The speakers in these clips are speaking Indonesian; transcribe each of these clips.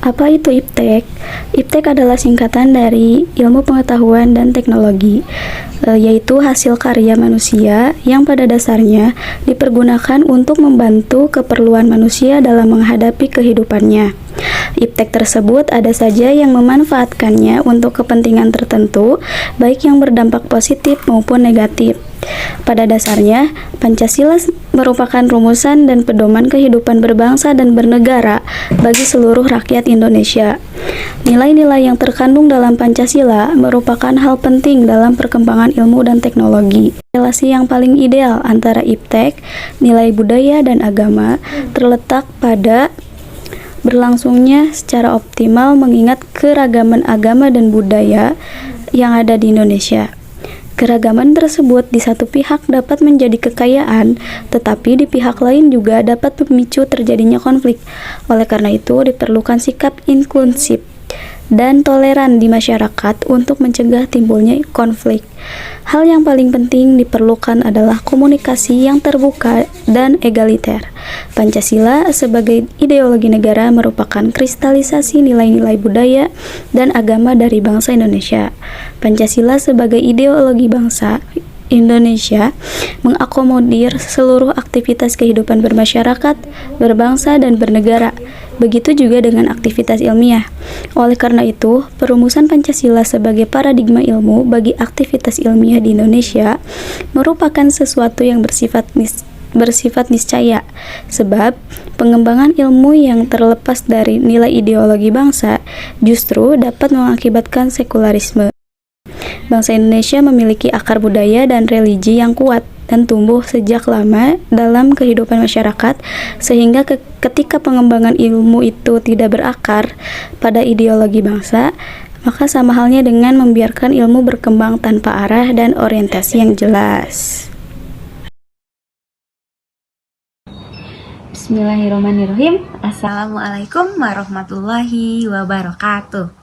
Apa itu IPTEK? IPTEK adalah singkatan dari Ilmu Pengetahuan dan Teknologi, yaitu hasil karya manusia yang pada dasarnya dipergunakan untuk membantu keperluan manusia dalam menghadapi kehidupannya. IPTEK tersebut ada saja yang memanfaatkannya untuk kepentingan tertentu, baik yang berdampak positif maupun negatif. Pada dasarnya, Pancasila merupakan rumusan dan pedoman kehidupan berbangsa dan bernegara bagi seluruh rakyat Indonesia. Nilai-nilai yang terkandung dalam Pancasila merupakan hal penting dalam perkembangan ilmu dan teknologi. Relasi yang paling ideal antara IPTEK, nilai budaya dan agama terletak pada berlangsungnya secara optimal mengingat keragaman agama dan budaya yang ada di Indonesia. Keragaman tersebut di satu pihak dapat menjadi kekayaan, tetapi di pihak lain juga dapat memicu terjadinya konflik. Oleh karena itu, diperlukan sikap inklusif dan toleran di masyarakat untuk mencegah timbulnya konflik. Hal yang paling penting diperlukan adalah komunikasi yang terbuka dan egaliter. Pancasila sebagai ideologi negara merupakan kristalisasi nilai-nilai budaya dan agama dari bangsa Indonesia. Pancasila sebagai ideologi bangsa Indonesia mengakomodir seluruh aktivitas kehidupan bermasyarakat, berbangsa, dan bernegara. Begitu juga dengan aktivitas ilmiah. Oleh karena itu, perumusan Pancasila sebagai paradigma ilmu bagi aktivitas ilmiah di Indonesia merupakan sesuatu yang bersifat niscaya, sebab pengembangan ilmu yang terlepas dari nilai ideologi bangsa justru dapat mengakibatkan sekularisme. Bangsa Indonesia memiliki akar budaya dan religi yang kuat dan tumbuh sejak lama dalam kehidupan masyarakat, sehingga ketika pengembangan ilmu itu tidak berakar pada ideologi bangsa, maka sama halnya dengan membiarkan ilmu berkembang tanpa arah dan orientasi yang jelas. Bismillahirrahmanirrahim. Assalamualaikum warahmatullahi wabarakatuh.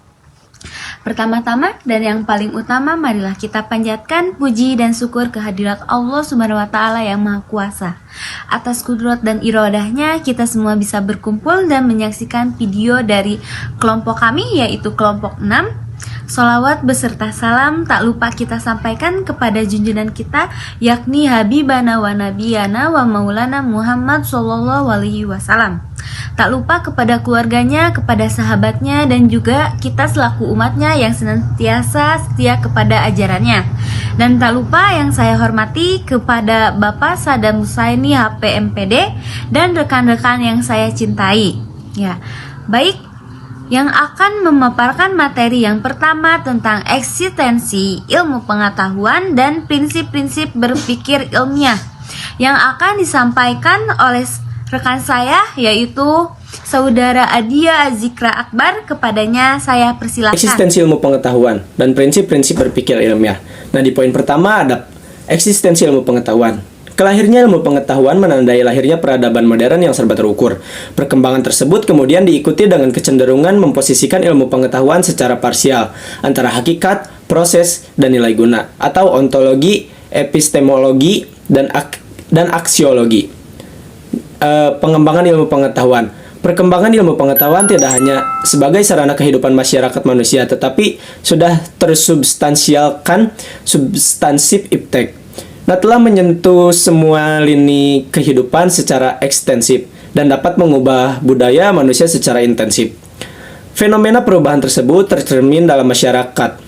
Pertama-tama dan yang paling utama, marilah kita panjatkan puji dan syukur kehadirat Allah Subhanahu wa Ta'ala yang Maha Kuasa. Atas kudrat dan iradahnya, kita semua bisa berkumpul dan menyaksikan video dari kelompok kami, yaitu kelompok 6. Sholawat beserta salam tak lupa kita sampaikan kepada junjungan kita, yakni Habibana wa Nabiyana wa Maulana Muhammad Sallallahu Alaihi Wasallam. Tak lupa kepada keluarganya, kepada sahabatnya, dan juga kita selaku umatnya yang senantiasa setia kepada ajarannya. Dan tak lupa yang saya hormati kepada Bapak Sadam Husaini HPMPD dan rekan-rekan yang saya cintai. Ya, baik, yang akan memaparkan materi yang pertama tentang eksistensi ilmu pengetahuan dan prinsip-prinsip berpikir ilmiah yang akan disampaikan oleh rekan saya, yaitu Saudara Adia Azikra Akbar. Kepadanya saya persilakan. Eksistensi ilmu pengetahuan dan prinsip-prinsip berpikir ilmiah. Nah, di poin pertama ada eksistensi ilmu pengetahuan. Kelahirnya ilmu pengetahuan menandai lahirnya peradaban modern yang serba terukur. Perkembangan tersebut kemudian diikuti dengan kecenderungan memposisikan ilmu pengetahuan secara parsial antara hakikat, proses, dan nilai guna, atau ontologi, epistemologi, dan aksiologi. Pengembangan ilmu pengetahuan. Perkembangan ilmu pengetahuan tidak hanya sebagai sarana kehidupan masyarakat manusia, tetapi sudah tersubstansialkan substansif IPTEK. Nah, telah menyentuh semua lini kehidupan secara ekstensif dan dapat mengubah budaya manusia secara intensif. Fenomena perubahan tersebut tercermin dalam masyarakat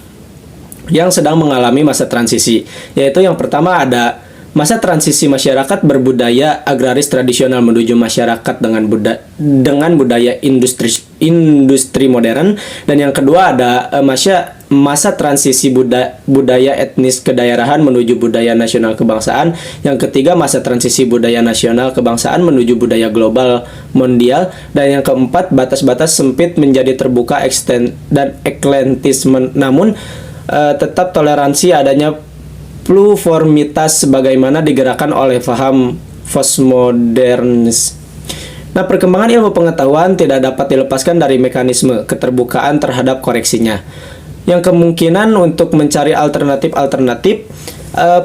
yang sedang mengalami masa transisi, yaitu yang pertama ada masa transisi masyarakat berbudaya agraris tradisional menuju masyarakat dengan budaya industri modern, dan yang kedua ada masa transisi budaya etnis kedaerahan menuju budaya nasional kebangsaan. Yang ketiga, masa transisi budaya nasional kebangsaan menuju budaya global mondial. Dan yang keempat, batas-batas sempit menjadi terbuka dan eklentisme, namun tetap toleransi adanya pluriformitas sebagaimana digerakkan oleh paham postmodernis. Nah, perkembangan ilmu pengetahuan tidak dapat dilepaskan dari mekanisme keterbukaan terhadap koreksinya, yang kemungkinan untuk mencari alternatif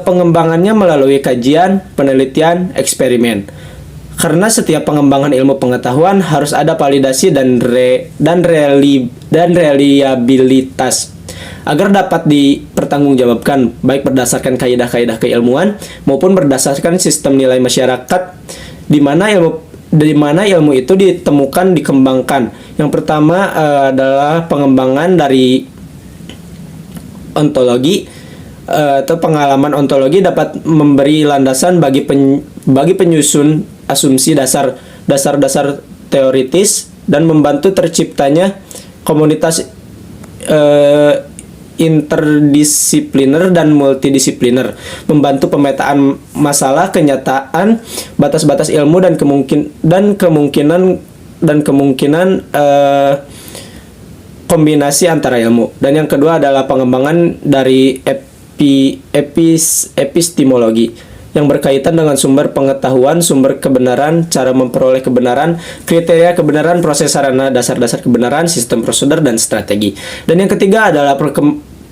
pengembangannya melalui kajian, penelitian, eksperimen. Karena setiap pengembangan ilmu pengetahuan harus ada validasi dan reliabilitas agar dapat dipertanggungjawabkan, baik berdasarkan kaidah-kaidah keilmuan maupun berdasarkan sistem nilai masyarakat di mana ilmu itu dikembangkan. Yang pertama adalah pengembangan dari ontologi atau pengalaman ontologi dapat memberi landasan bagi penyusun asumsi dasar teoritis dan membantu terciptanya komunitas interdisipliner dan multidisipliner, membantu pemetaan masalah kenyataan, batas-batas ilmu dan kemungkinan kombinasi antara ilmu. Dan yang kedua adalah pengembangan dari epistemologi yang berkaitan dengan sumber pengetahuan, sumber kebenaran, cara memperoleh kebenaran, kriteria kebenaran, proses sarana, dasar-dasar kebenaran, sistem prosedur, dan strategi. Dan yang ketiga adalah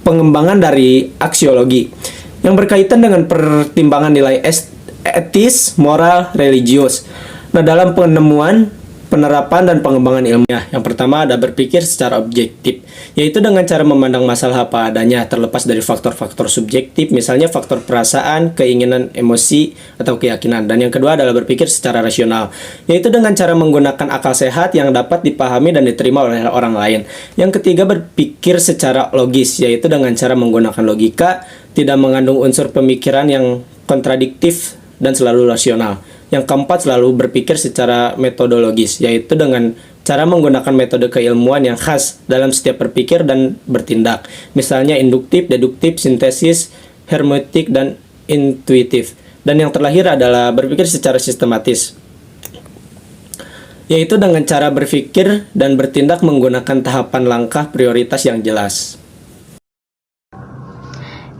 pengembangan dari aksiologi yang berkaitan dengan pertimbangan nilai etis, moral, religius. Nah, dalam penemuan, penerapan, dan pengembangan ilmiah, yang pertama ada berpikir secara objektif, yaitu dengan cara memandang masalah apa adanya, terlepas dari faktor-faktor subjektif, misalnya faktor perasaan, keinginan, emosi, atau keyakinan. Dan yang kedua adalah berpikir secara rasional, yaitu dengan cara menggunakan akal sehat yang dapat dipahami dan diterima oleh orang lain. Yang ketiga, berpikir secara logis, yaitu dengan cara menggunakan logika, tidak mengandung unsur pemikiran yang kontradiktif dan selalu rasional. Yang keempat, selalu berpikir secara metodologis, yaitu dengan cara menggunakan metode keilmuan yang khas dalam setiap berpikir dan bertindak. Misalnya induktif, deduktif, sintesis, hermeneutik, dan intuitif. Dan yang terakhir adalah berpikir secara sistematis, yaitu dengan cara berpikir dan bertindak menggunakan tahapan langkah prioritas yang jelas.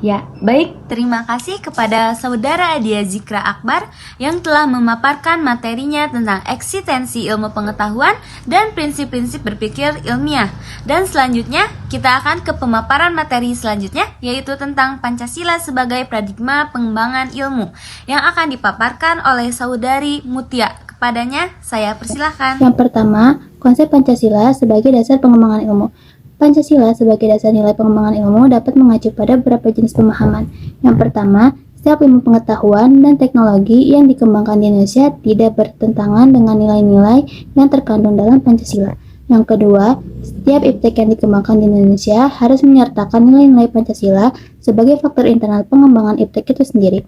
Ya, baik, terima kasih kepada Saudara Adia Zikra Akbar yang telah memaparkan materinya tentang eksistensi ilmu pengetahuan dan prinsip-prinsip berpikir ilmiah. Dan selanjutnya, kita akan ke pemaparan materi selanjutnya, yaitu tentang Pancasila sebagai paradigma pengembangan ilmu, yang akan dipaparkan oleh Saudari Mutia. Kepadanya, saya persilahkan. Yang pertama, konsep Pancasila sebagai dasar pengembangan ilmu. Pancasila sebagai dasar nilai pengembangan ilmu dapat mengacu pada beberapa jenis pemahaman. Yang pertama, setiap ilmu pengetahuan dan teknologi yang dikembangkan di Indonesia tidak bertentangan dengan nilai-nilai yang terkandung dalam Pancasila. Yang kedua, setiap iptek yang dikembangkan di Indonesia harus menyertakan nilai-nilai Pancasila sebagai faktor internal pengembangan iptek itu sendiri.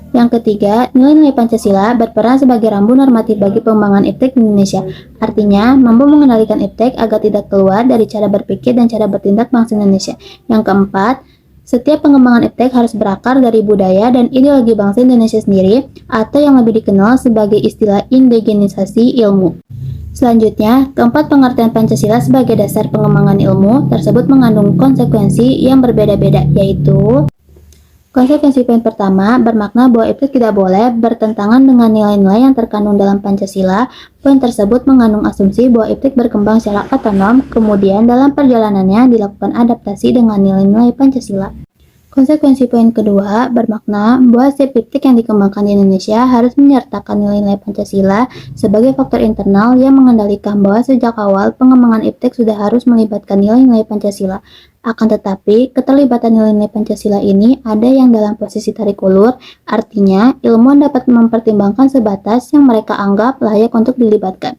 Yang ketiga, nilai-nilai Pancasila berperan sebagai rambu normatif bagi pengembangan iptek di Indonesia. Artinya, mampu mengendalikan iptek agar tidak keluar dari cara berpikir dan cara bertindak bangsa Indonesia. Yang keempat, setiap pengembangan iptek harus berakar dari budaya dan ideologi bangsa Indonesia sendiri, atau yang lebih dikenal sebagai istilah indigenisasi ilmu. Selanjutnya, keempat, pengertian Pancasila sebagai dasar pengembangan ilmu tersebut mengandung konsekuensi yang berbeda-beda, yaitu konsekuensi poin pertama bermakna bahwa iptek tidak boleh bertentangan dengan nilai-nilai yang terkandung dalam Pancasila. Poin tersebut mengandung asumsi bahwa iptek berkembang secara otonom, kemudian dalam perjalanannya dilakukan adaptasi dengan nilai-nilai Pancasila. Konsekuensi poin kedua bermakna bahwa setiap iptek yang dikembangkan di Indonesia harus menyertakan nilai-nilai Pancasila sebagai faktor internal yang mengendalikan bahwa sejak awal pengembangan iptek sudah harus melibatkan nilai-nilai Pancasila. Akan tetapi, keterlibatan nilai-nilai Pancasila ini ada yang dalam posisi tarik ulur, artinya ilmuwan dapat mempertimbangkan sebatas yang mereka anggap layak untuk dilibatkan.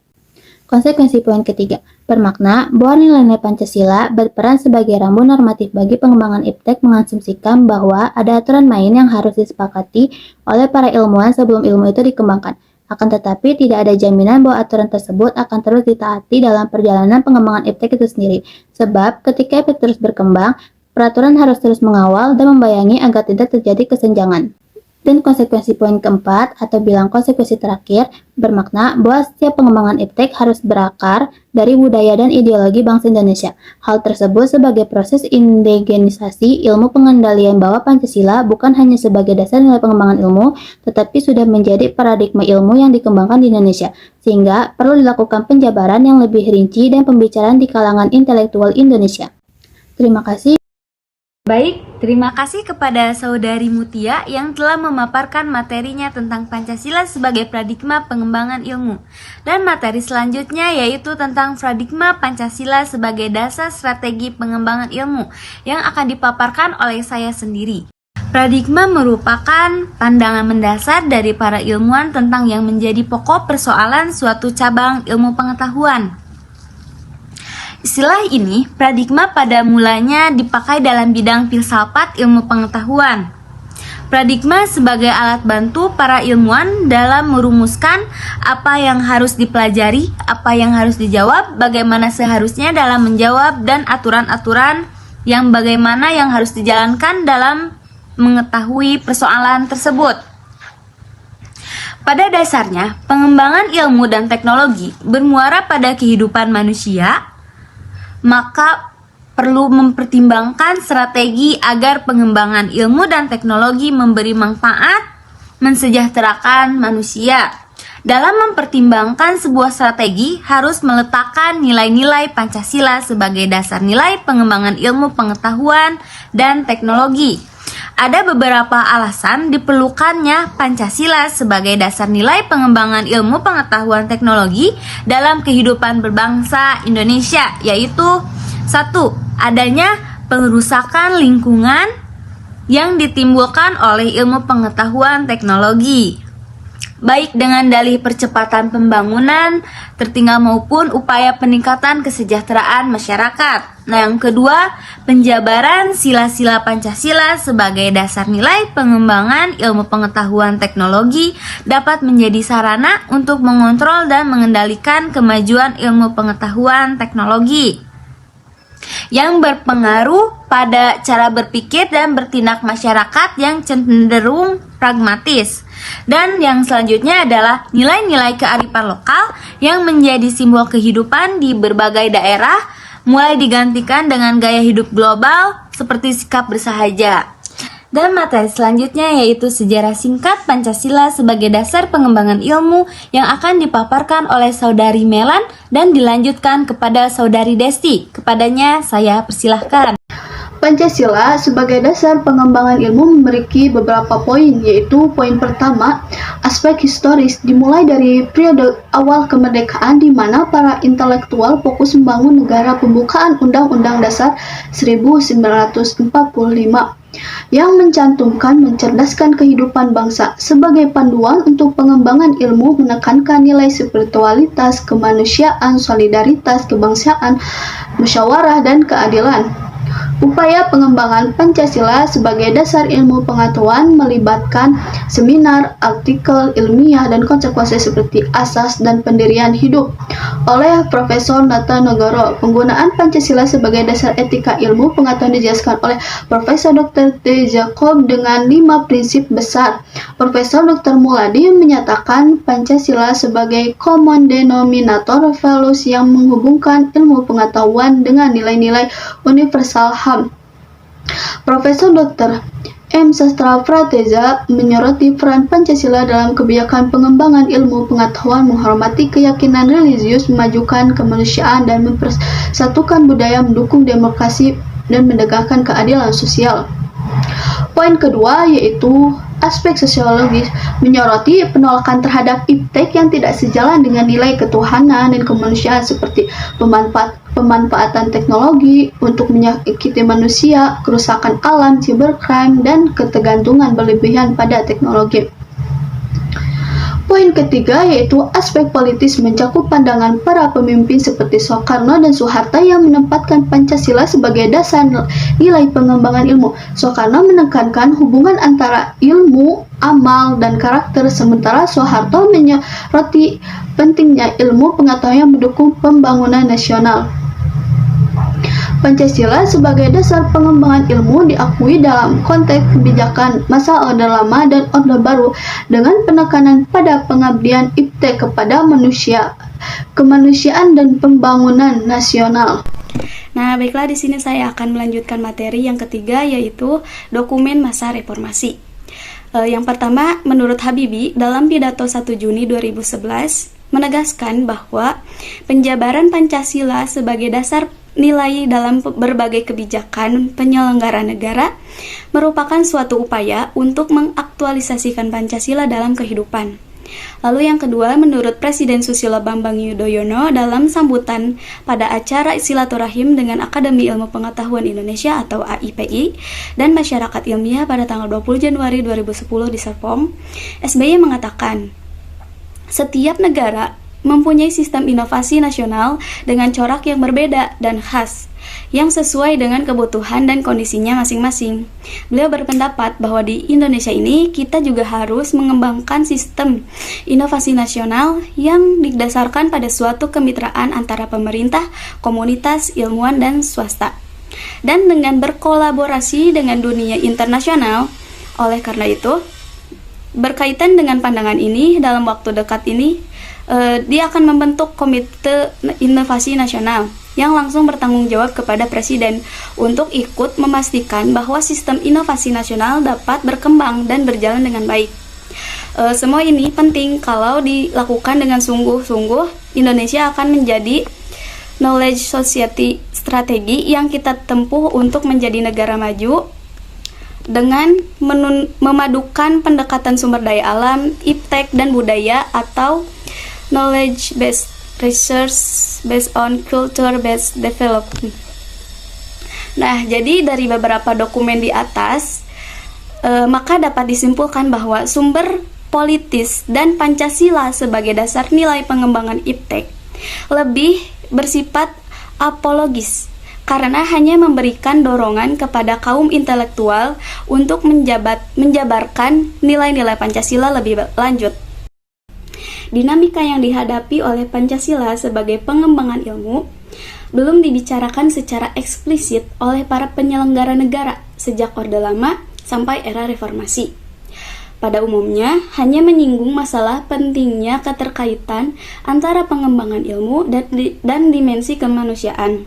Konsekuensi poin ketiga bermakna bahwa nilai-nilai Pancasila berperan sebagai rambu normatif bagi pengembangan iptek, mengasumsikan bahwa ada aturan main yang harus disepakati oleh para ilmuwan sebelum ilmu itu dikembangkan. Akan tetapi, tidak ada jaminan bahwa aturan tersebut akan terus ditaati dalam perjalanan pengembangan iptek itu sendiri. Sebab, ketika iptek terus berkembang, Peraturan harus terus mengawal dan membayangi agar tidak terjadi kesenjangan. Dan konsekuensi poin keempat, atau bilang konsekuensi terakhir, bermakna bahwa setiap pengembangan iptek harus berakar dari budaya dan ideologi bangsa Indonesia. Hal tersebut sebagai proses indigenisasi ilmu pengendalian bahwa Pancasila bukan hanya sebagai dasar nilai pengembangan ilmu, tetapi sudah menjadi paradigma ilmu yang dikembangkan di Indonesia, sehingga perlu dilakukan penjabaran yang lebih rinci dan pembicaraan di kalangan intelektual Indonesia. Terima kasih. Baik, terima kasih kepada Saudari Mutia yang telah memaparkan materinya tentang Pancasila sebagai paradigma pengembangan ilmu. Dan materi selanjutnya yaitu tentang paradigma Pancasila sebagai dasar strategi pengembangan ilmu yang akan dipaparkan oleh saya sendiri. Paradigma merupakan pandangan mendasar dari para ilmuwan tentang yang menjadi pokok persoalan suatu cabang ilmu pengetahuan. Istilah ini, paradigma pada mulanya dipakai dalam bidang filsafat ilmu pengetahuan. Paradigma sebagai alat bantu para ilmuwan dalam merumuskan apa yang harus dipelajari, apa yang harus dijawab, bagaimana seharusnya dalam menjawab, dan aturan-aturan yang bagaimana yang harus dijalankan dalam mengetahui persoalan tersebut. Pada dasarnya, pengembangan ilmu dan teknologi bermuara pada kehidupan manusia, maka perlu mempertimbangkan strategi agar pengembangan ilmu dan teknologi memberi manfaat, mensejahterakan manusia. Dalam mempertimbangkan sebuah strategi harus meletakkan nilai-nilai Pancasila sebagai dasar nilai pengembangan ilmu pengetahuan dan teknologi. Ada beberapa alasan diperlukannya Pancasila sebagai dasar nilai pengembangan ilmu pengetahuan teknologi dalam kehidupan berbangsa Indonesia, yaitu 1. Adanya pengerusakan lingkungan yang ditimbulkan oleh ilmu pengetahuan teknologi, baik dengan dalih percepatan pembangunan tertinggal maupun upaya peningkatan kesejahteraan masyarakat. Nah, yang kedua, penjabaran sila-sila Pancasila sebagai dasar nilai pengembangan ilmu pengetahuan teknologi dapat menjadi sarana untuk mengontrol dan mengendalikan kemajuan ilmu pengetahuan teknologi yang berpengaruh pada cara berpikir dan bertindak masyarakat yang cenderung pragmatis. Dan yang selanjutnya adalah nilai-nilai kearifan lokal yang menjadi simbol kehidupan di berbagai daerah, mulai digantikan dengan gaya hidup global seperti sikap bersahaja. Dan materi selanjutnya yaitu sejarah singkat Pancasila sebagai dasar pengembangan ilmu yang akan dipaparkan oleh Saudari Melan dan dilanjutkan kepada Saudari Desti. Kepadanya saya persilahkan. Pancasila sebagai dasar pengembangan ilmu memiliki beberapa poin, yaitu poin pertama, aspek historis dimulai dari periode awal kemerdekaan di mana para intelektual fokus membangun negara pembukaan Undang-Undang Dasar 1945 yang mencantumkan mencerdaskan kehidupan bangsa sebagai panduan untuk pengembangan ilmu, menekankan nilai spiritualitas, kemanusiaan, solidaritas, kebangsaan, musyawarah, dan keadilan. Upaya pengembangan Pancasila sebagai dasar ilmu pengetahuan melibatkan seminar, artikel ilmiah, dan konsekuensi seperti asas dan pendirian hidup oleh Profesor Nata Nogoro. Penggunaan Pancasila sebagai dasar etika ilmu pengetahuan dijelaskan oleh Profesor Dr. T. Jacob dengan 5 prinsip besar. Profesor Dr. Muladi menyatakan Pancasila sebagai common denominator values yang menghubungkan ilmu pengetahuan dengan nilai-nilai universal HAM. Profesor Dr. M. Sastra Prateza menyoroti peran Pancasila dalam kebijakan pengembangan ilmu pengetahuan, menghormati keyakinan religius, memajukan kemanusiaan, dan mempersatukan budaya, mendukung demokrasi, dan menegakkan keadilan sosial. Poin kedua yaitu aspek sosiologis, menyoroti penolakan terhadap iptek yang tidak sejalan dengan nilai ketuhanan dan kemanusiaan seperti pemanfaatan teknologi untuk menyakiti manusia, kerusakan alam, cybercrime, dan ketergantungan berlebihan pada teknologi. Poin ketiga yaitu aspek politis, mencakup pandangan para pemimpin seperti Soekarno dan Soeharto yang menempatkan Pancasila sebagai dasar nilai pengembangan ilmu. Soekarno menekankan hubungan antara ilmu, amal, dan karakter, sementara Soeharto menyoroti pentingnya ilmu pengetahuan yang mendukung pembangunan nasional. Pancasila sebagai dasar pengembangan ilmu diakui dalam konteks kebijakan masa Orde Lama dan Orde Baru dengan penekanan pada pengabdian IPTEK kepada manusia, kemanusiaan dan pembangunan nasional. Nah, baiklah, di sini saya akan melanjutkan materi yang ketiga, yaitu dokumen masa reformasi. Yang pertama, menurut Habibie dalam pidato 1 Juni 2011 menegaskan bahwa penjabaran Pancasila sebagai dasar nilai dalam berbagai kebijakan penyelenggara negara merupakan suatu upaya untuk mengaktualisasikan Pancasila dalam kehidupan. Lalu yang kedua, menurut Presiden Susilo Bambang Yudhoyono dalam sambutan pada acara silaturahim dengan Akademi Ilmu Pengetahuan Indonesia atau AIPI dan Masyarakat Ilmiah pada tanggal 20 Januari 2010 di Serpong, SBY mengatakan, setiap negara mempunyai sistem inovasi nasional dengan corak yang berbeda dan khas, yang sesuai dengan kebutuhan dan kondisinya masing-masing. Beliau berpendapat bahwa di Indonesia ini kita juga harus mengembangkan sistem inovasi nasional yang didasarkan pada suatu kemitraan antara pemerintah, komunitas, ilmuwan, dan swasta. Dan dengan berkolaborasi dengan dunia internasional. Oleh karena itu, berkaitan dengan pandangan ini, dalam waktu dekat ini, dia akan membentuk Komite Inovasi Nasional yang langsung bertanggung jawab kepada Presiden untuk ikut memastikan bahwa sistem inovasi nasional dapat berkembang dan berjalan dengan baik. Semua ini penting kalau dilakukan dengan sungguh-sungguh. Indonesia akan menjadi knowledge society strategi yang kita tempuh untuk menjadi negara maju dengan memadukan pendekatan sumber daya alam, iptek, dan budaya atau knowledge based research based on culture based development. Nah, jadi dari beberapa dokumen di atas, maka dapat disimpulkan bahwa sumber politis dan Pancasila sebagai dasar nilai pengembangan iptek lebih bersifat apologis karena hanya memberikan dorongan kepada kaum intelektual untuk menjabarkan nilai-nilai Pancasila lebih lanjut. Dinamika yang dihadapi oleh Pancasila sebagai pengembangan ilmu belum dibicarakan secara eksplisit oleh para penyelenggara negara sejak Orde Lama sampai era Reformasi. Pada umumnya, hanya menyinggung masalah pentingnya keterkaitan antara pengembangan ilmu dan dimensi kemanusiaan.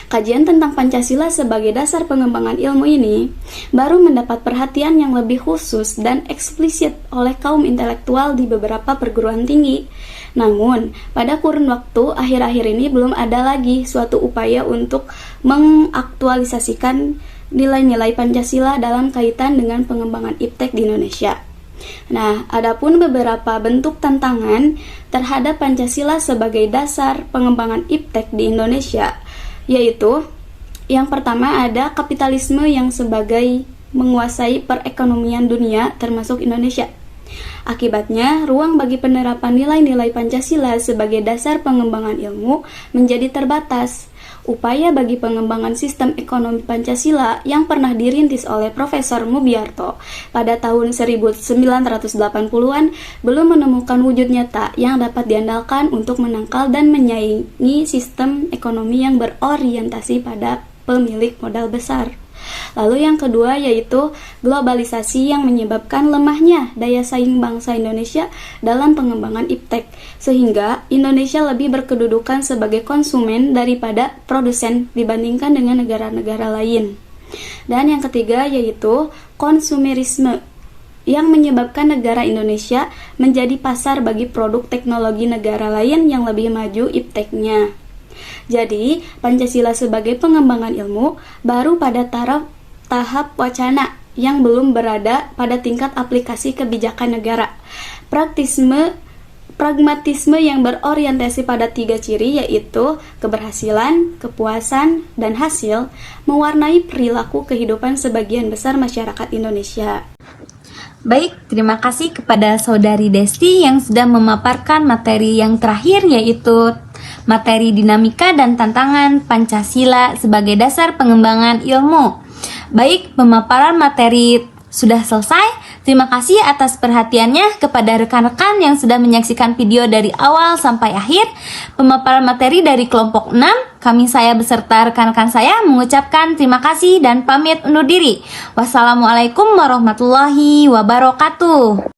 Kajian tentang Pancasila sebagai dasar pengembangan ilmu ini baru mendapat perhatian yang lebih khusus dan eksplisit oleh kaum intelektual di beberapa perguruan tinggi. Namun, pada kurun waktu akhir-akhir ini belum ada lagi suatu upaya untuk mengaktualisasikan nilai-nilai Pancasila dalam kaitan dengan pengembangan iptek di Indonesia. Nah, adapun beberapa bentuk tantangan terhadap Pancasila sebagai dasar pengembangan iptek di Indonesia, yaitu yang pertama ada kapitalisme yang sebagai menguasai perekonomian dunia termasuk Indonesia. Akibatnya, ruang bagi penerapan nilai-nilai Pancasila sebagai dasar pengembangan ilmu menjadi terbatas. Upaya bagi pengembangan sistem ekonomi Pancasila yang pernah dirintis oleh Profesor Mubiarto pada tahun 1980-an belum menemukan wujud nyata yang dapat diandalkan untuk menangkal dan menyaingi sistem ekonomi yang berorientasi pada pemilik modal besar. Lalu yang kedua yaitu globalisasi yang menyebabkan lemahnya daya saing bangsa Indonesia dalam pengembangan iptek, sehingga Indonesia lebih berkedudukan sebagai konsumen daripada produsen dibandingkan dengan negara-negara lain. Dan yang ketiga yaitu konsumerisme yang menyebabkan negara Indonesia menjadi pasar bagi produk teknologi negara lain yang lebih maju ipteknya. Jadi, Pancasila sebagai pengembangan ilmu baru pada tahap wacana yang belum berada pada tingkat aplikasi kebijakan negara. Pragmatisme yang berorientasi pada 3 ciri yaitu keberhasilan, kepuasan, dan hasil mewarnai perilaku kehidupan sebagian besar masyarakat Indonesia. Baik, terima kasih kepada Saudari Desti yang sudah memaparkan materi yang terakhir yaitu materi dinamika dan tantangan Pancasila sebagai dasar pengembangan ilmu. Baik, pemaparan materi sudah selesai. Terima kasih atas perhatiannya kepada rekan-rekan yang sudah menyaksikan video dari awal sampai akhir. Pemaparan materi dari kelompok 6, saya beserta rekan-rekan saya mengucapkan terima kasih dan pamit undur diri. Wassalamualaikum warahmatullahi wabarakatuh.